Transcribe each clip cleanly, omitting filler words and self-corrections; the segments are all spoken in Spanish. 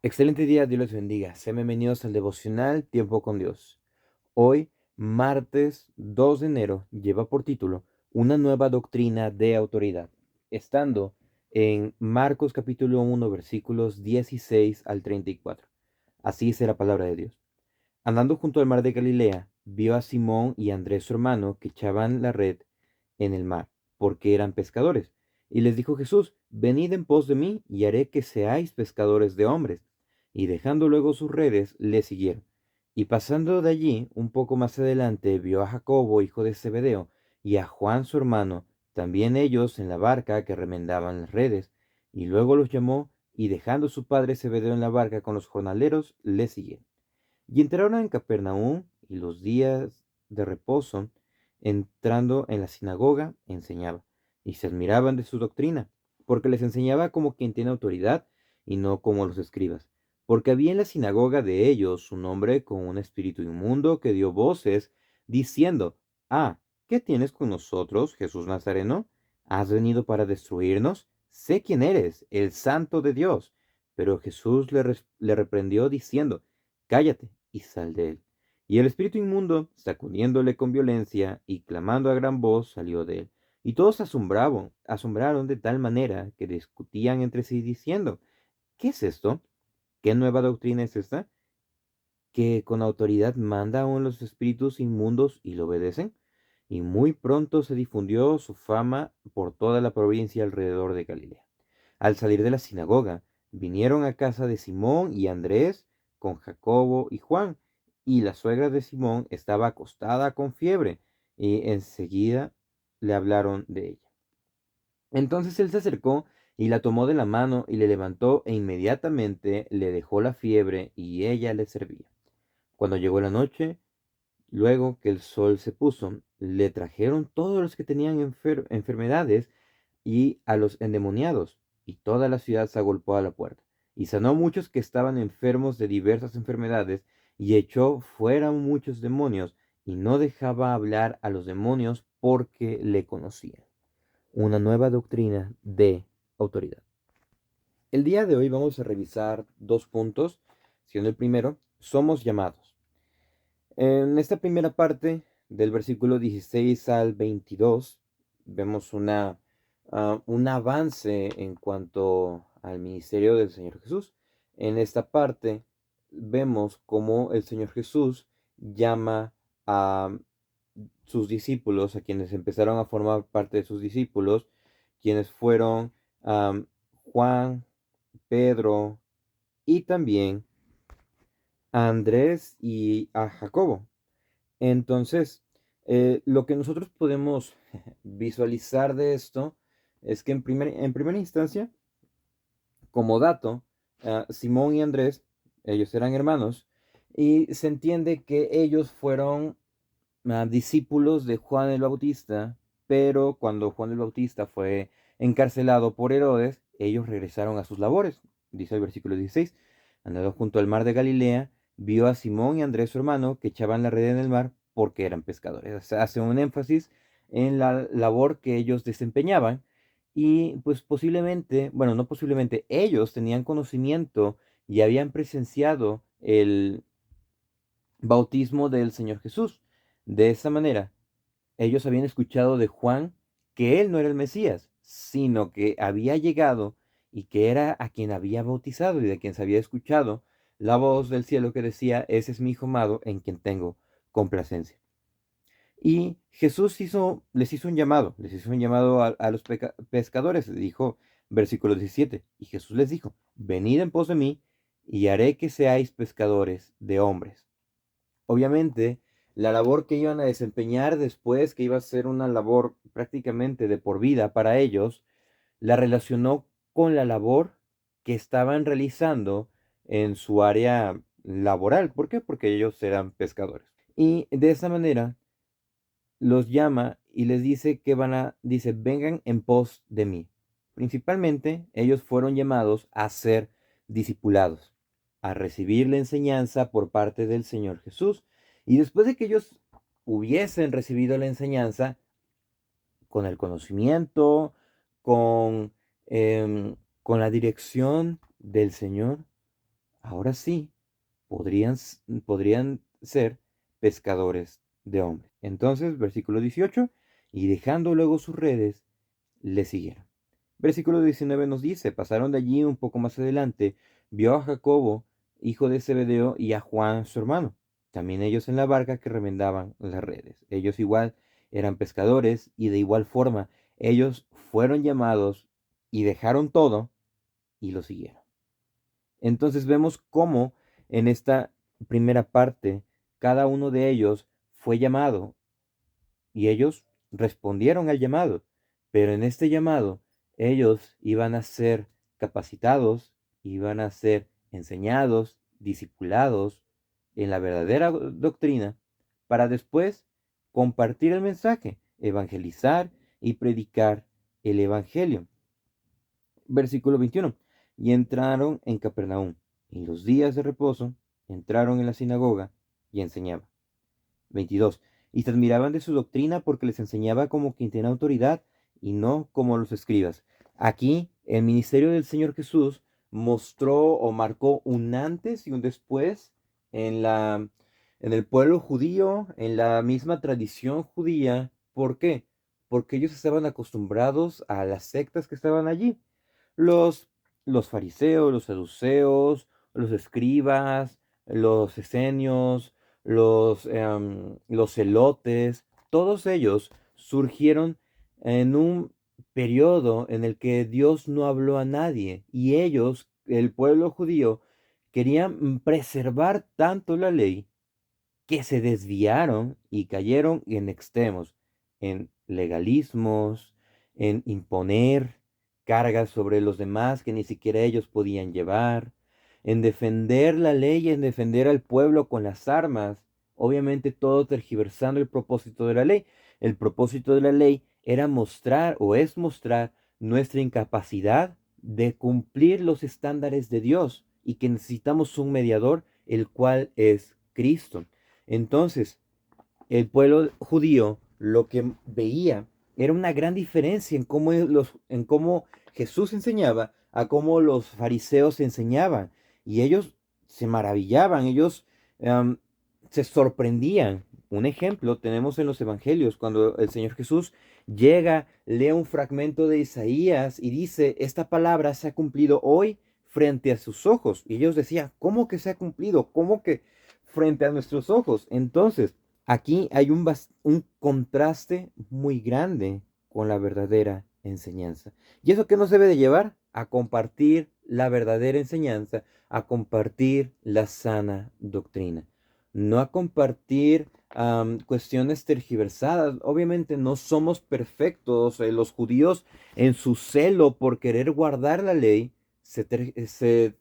Excelente día, Dios les bendiga. Sean bienvenidos al devocional Tiempo con Dios. Hoy, martes 2 de enero, lleva por título Una nueva doctrina de autoridad, estando en Marcos capítulo 1 versículos 16 al 34. Así dice la palabra de Dios. Andando junto al mar de Galilea, vio a Simón y a Andrés su hermano que echaban la red en el mar, porque eran pescadores. Y les dijo Jesús: Venid en pos de mí, y haré que seáis pescadores de hombres. Y dejando luego sus redes, le siguieron. Y pasando de allí, un poco más adelante, vio a Jacobo, hijo de Zebedeo, y a Juan su hermano, también ellos en la barca que remendaban las redes. Y luego los llamó, y dejando su padre Zebedeo en la barca con los jornaleros, le siguieron. Y entraron en Capernaum, y los días de reposo, entrando en la sinagoga, enseñaba, y se admiraban de su doctrina, porque les enseñaba como quien tiene autoridad, y no como los escribas. Porque había en la sinagoga de ellos un hombre con un espíritu inmundo que dio voces, diciendo: ¿Qué tienes con nosotros, Jesús Nazareno? ¿Has venido para destruirnos? Sé quién eres, el Santo de Dios. Pero Jesús le reprendió diciendo: Cállate y sal de él. Y el espíritu inmundo, sacudiéndole con violencia y clamando a gran voz, salió de él. Y todos se asombraron de tal manera que discutían entre sí diciendo: ¿Qué es esto? ¿Qué nueva doctrina es esta? ¿Que con autoridad manda aún los espíritus inmundos y lo obedecen? Y muy pronto se difundió su fama por toda la provincia alrededor de Galilea. Al salir de la sinagoga, vinieron a casa de Simón y Andrés con Jacobo y Juan, y la suegra de Simón estaba acostada con fiebre, y enseguida le hablaron de ella. Entonces él se acercó y la tomó de la mano y le levantó, e inmediatamente le dejó la fiebre, y ella le servía. Cuando llegó la noche, luego que el sol se puso, le trajeron todos los que tenían enfermedades y a los endemoniados, y toda la ciudad se agolpó a la puerta. Y sanó muchos que estaban enfermos de diversas enfermedades, y echó fuera muchos demonios, y no dejaba hablar a los demonios porque le conocían. Una nueva doctrina de autoridad. El día de hoy vamos a revisar dos puntos, siendo el primero: somos llamados. En esta primera parte, del versículo 16 al 22, vemos un avance en cuanto al ministerio del Señor Jesús. En esta parte vemos cómo el Señor Jesús llama a sus discípulos, a quienes empezaron a formar parte de sus discípulos, quienes fueron Juan, Pedro y también a Andrés y a Jacobo. Entonces, lo que nosotros podemos visualizar de esto es que en primera instancia, como dato, Simón y Andrés, ellos eran hermanos, y se entiende que ellos fueron discípulos de Juan el Bautista, pero cuando Juan el Bautista fue encarcelado por Herodes, ellos regresaron a sus labores. Dice el versículo 16: andando junto al mar de Galilea, vio a Simón y Andrés su hermano que echaban la red en el mar porque eran pescadores. O sea, hace un énfasis en la labor que ellos desempeñaban, y pues posiblemente, bueno, no posiblemente, ellos tenían conocimiento y habían presenciado el bautismo del Señor Jesús. De esa manera, ellos habían escuchado de Juan que él no era el Mesías, sino que había llegado y que era a quien había bautizado, y de quien se había escuchado la voz del cielo que decía: ese es mi hijo amado en quien tengo complacencia. Y Jesús les hizo un llamado a los pescadores. Le dijo, versículo 17: y Jesús les dijo: venid en pos de mí, y haré que seáis pescadores de hombres. Obviamente, la labor que iban a desempeñar después, que iba a ser una labor prácticamente de por vida para ellos, la relacionó con la labor que estaban realizando en su área laboral. ¿Por qué? Porque ellos eran pescadores. Y de esa manera los llama y les dice dice: vengan en pos de mí. Principalmente, ellos fueron llamados a ser discipulados, a recibir la enseñanza por parte del Señor Jesús. Y después de que ellos hubiesen recibido la enseñanza, con el conocimiento, con, con la dirección del Señor, ahora sí podrían ser pescadores de hombres. Entonces, versículo 18, y dejando luego sus redes, le siguieron. Versículo 19 nos dice, pasaron de allí un poco más adelante, vio a Jacobo, hijo de Zebedeo, y a Juan, su hermano, también ellos en la barca que remendaban las redes. Ellos igual eran pescadores y de igual forma ellos fueron llamados y dejaron todo y lo siguieron. Entonces vemos cómo en esta primera parte cada uno de ellos fue llamado y ellos respondieron al llamado, pero en este llamado ellos iban a ser capacitados, iban a ser enseñados, discipulados en la verdadera doctrina para después compartir el mensaje, evangelizar y predicar el evangelio. Versículo 21. Y entraron en Capernaum, y los días de reposo entraron en la sinagoga y enseñaba. 22. Y se admiraban de su doctrina porque les enseñaba como quien tiene autoridad y no como los escribas. Aquí el ministerio del Señor Jesús mostró o marcó un antes y un después en en el pueblo judío, en la misma tradición judía. ¿Por qué? Porque ellos estaban acostumbrados a las sectas que estaban allí. Los, los fariseos, los saduceos, los escribas, los esenios, los celotes, todos ellos surgieron en un periodo en el que Dios no habló a nadie y ellos, el pueblo judío, querían preservar tanto la ley que se desviaron y cayeron en extremos, en legalismos, en imponer cargas sobre los demás que ni siquiera ellos podían llevar, en defender la ley, en defender al pueblo con las armas, obviamente todo tergiversando el propósito de la ley. El propósito de la ley era mostrar o es mostrar nuestra incapacidad de cumplir los estándares de Dios y que necesitamos un mediador, el cual es Cristo. Entonces, el pueblo judío lo que veía era una gran diferencia en cómo Jesús enseñaba a cómo los fariseos enseñaban. Y ellos se maravillaban, ellos em, se sorprendían. Un ejemplo tenemos en los evangelios, cuando el Señor Jesús llega, lee un fragmento de Isaías y dice, esta palabra se ha cumplido hoy frente a sus ojos. Y ellos decían, ¿cómo que se ha cumplido? ¿Cómo que frente a nuestros ojos? Entonces, aquí hay un contraste muy grande con la verdadera enseñanza. ¿Y eso qué nos debe de llevar? A compartir la verdadera enseñanza, a compartir la sana doctrina, no a compartir cuestiones tergiversadas. Obviamente no somos perfectos. Los judíos en su celo por querer guardar la ley se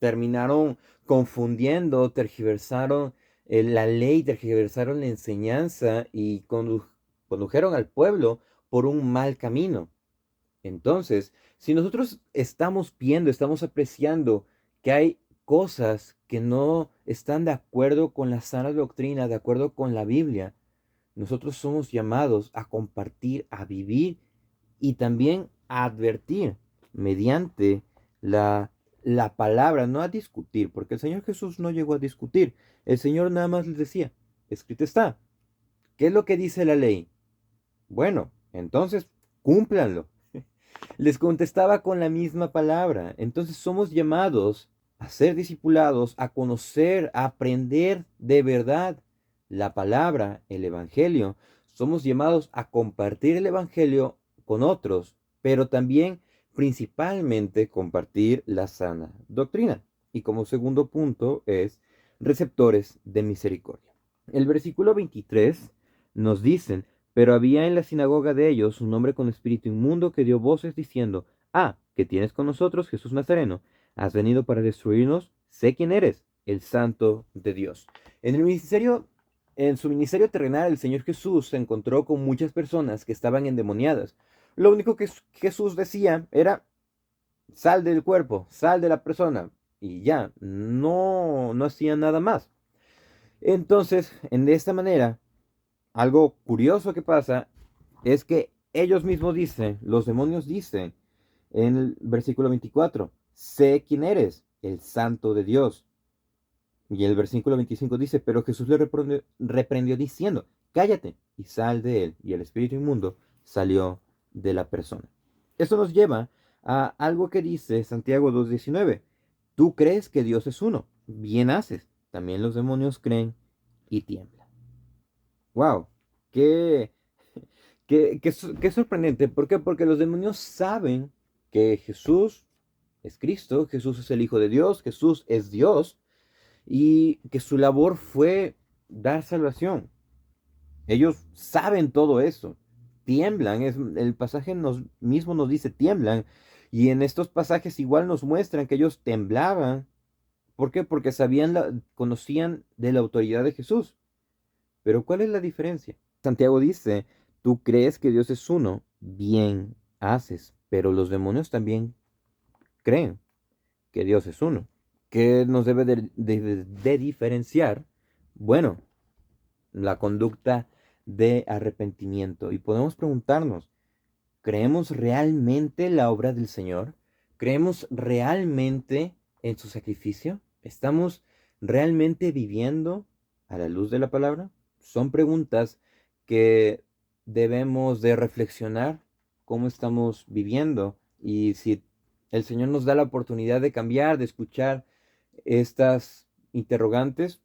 terminaron confundiendo, tergiversaron la ley, tergiversaron la enseñanza y condujeron al pueblo por un mal camino. Entonces, si nosotros estamos viendo, estamos apreciando que hay cosas que no están de acuerdo con la sana doctrina, de acuerdo con la Biblia, nosotros somos llamados a compartir, a vivir y también a advertir mediante la, la palabra, no a discutir, porque el Señor Jesús no llegó a discutir. El Señor nada más les decía, escrito está. ¿Qué es lo que dice la ley? Bueno, entonces cúmplanlo. Les contestaba con la misma palabra. Entonces somos llamados a ser discipulados, a conocer, a aprender de verdad la palabra, el Evangelio. Somos llamados a compartir el Evangelio con otros, pero también principalmente compartir la sana doctrina. Y como segundo punto es receptores de misericordia. El versículo 23 nos dicen, pero había en la sinagoga de ellos un hombre con espíritu inmundo que dio voces diciendo, ¿qué tienes con nosotros, Jesús Nazareno? ¿Has venido para destruirnos? Sé quién eres, el Santo de Dios. En su ministerio terrenal, el Señor Jesús se encontró con muchas personas que estaban endemoniadas. Lo único que Jesús decía era, sal del cuerpo, sal de la persona. Y ya, no hacía nada más. Entonces, de esta manera, algo curioso que pasa es que ellos mismos dicen, los demonios dicen en el versículo 24, sé quién eres. el Santo de Dios. Y el versículo 25 dice, pero Jesús le reprendió diciendo, cállate y sal de él. Y el espíritu inmundo salió de la persona. Esto nos lleva a algo que dice Santiago 2:19. Tú crees que Dios es uno, bien haces. También los demonios creen y tiemblan. ¡Wow! ¡Qué, qué sorprendente! ¿Por qué? Porque los demonios saben que Jesús es Cristo, Jesús es el Hijo de Dios, Jesús es Dios, y que su labor fue dar salvación. Ellos saben todo eso, tiemblan, el pasaje mismo nos dice tiemblan, y en estos pasajes igual nos muestran que ellos temblaban. ¿Por qué? Porque conocían de la autoridad de Jesús. Pero ¿cuál es la diferencia? Santiago dice, tú crees que Dios es uno, bien haces, pero los demonios también creen que Dios es uno. ¿Qué nos debe de diferenciar? Bueno, la conducta de arrepentimiento. Y podemos preguntarnos, ¿creemos realmente la obra del Señor? ¿Creemos realmente en su sacrificio? ¿Estamos realmente viviendo a la luz de la palabra? Son preguntas que debemos de reflexionar cómo estamos viviendo y si el Señor nos da la oportunidad de cambiar, de escuchar estas interrogantes,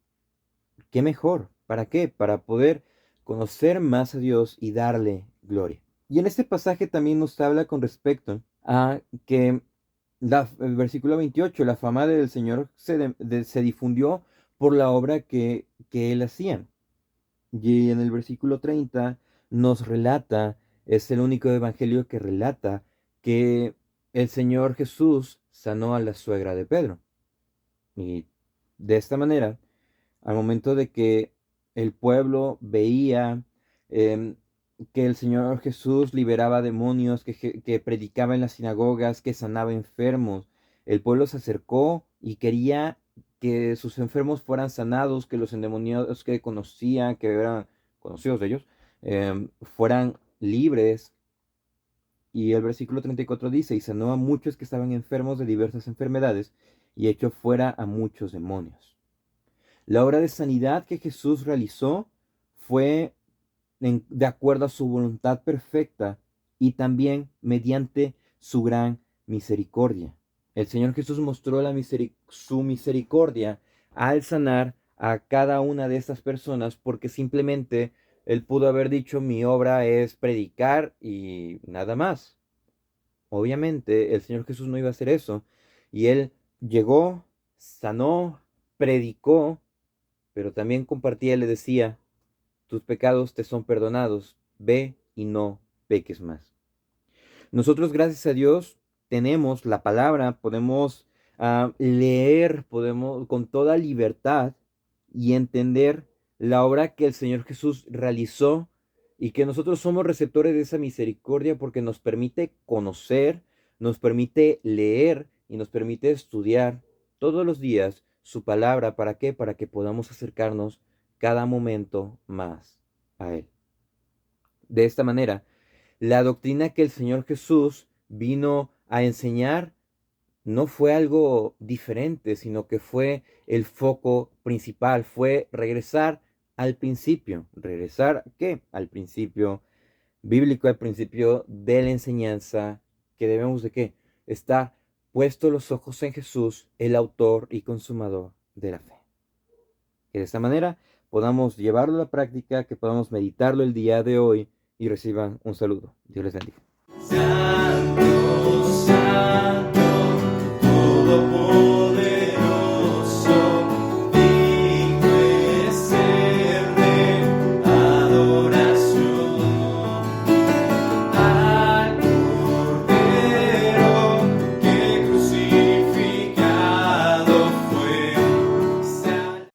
qué mejor. ¿Para qué? Para poder conocer más a Dios y darle gloria. Y en este pasaje también nos habla con respecto a que el versículo 28, la fama del Señor se difundió por la obra que él hacía. Y en el versículo 30 nos relata, es el único evangelio que relata que el Señor Jesús sanó a la suegra de Pedro. Y de esta manera, al momento de que el pueblo veía em, que el Señor Jesús liberaba demonios, que predicaba en las sinagogas, que sanaba enfermos, el pueblo se acercó y quería que sus enfermos fueran sanados, que los endemoniados que conocían, que eran conocidos de ellos, fueran libres. Y el versículo 34 dice, y sanó a muchos que estaban enfermos de diversas enfermedades, y echó fuera a muchos demonios. La obra de sanidad que Jesús realizó fue de acuerdo a su voluntad perfecta y también mediante su gran misericordia. El Señor Jesús mostró su misericordia al sanar a cada una de estas personas porque simplemente Él pudo haber dicho mi obra es predicar y nada más. Obviamente el Señor Jesús no iba a hacer eso y Él llegó, sanó, predicó, pero también compartía y le decía, tus pecados te son perdonados, ve y no peques más. Nosotros, gracias a Dios, tenemos la palabra, podemos leer, podemos con toda libertad y entender la obra que el Señor Jesús realizó y que nosotros somos receptores de esa misericordia porque nos permite conocer, nos permite leer y nos permite estudiar todos los días su palabra. ¿Para qué? Para que podamos acercarnos cada momento más a Él. De esta manera, la doctrina que el Señor Jesús vino a enseñar no fue algo diferente, sino que fue el foco principal, fue regresar al principio. ¿Regresar qué? Al principio bíblico, al principio de la enseñanza, que debemos de qué? Estar puestos los ojos en Jesús, el autor y consumador de la fe. Que de esta manera podamos llevarlo a la práctica, que podamos meditarlo el día de hoy y reciban un saludo. Dios les bendiga.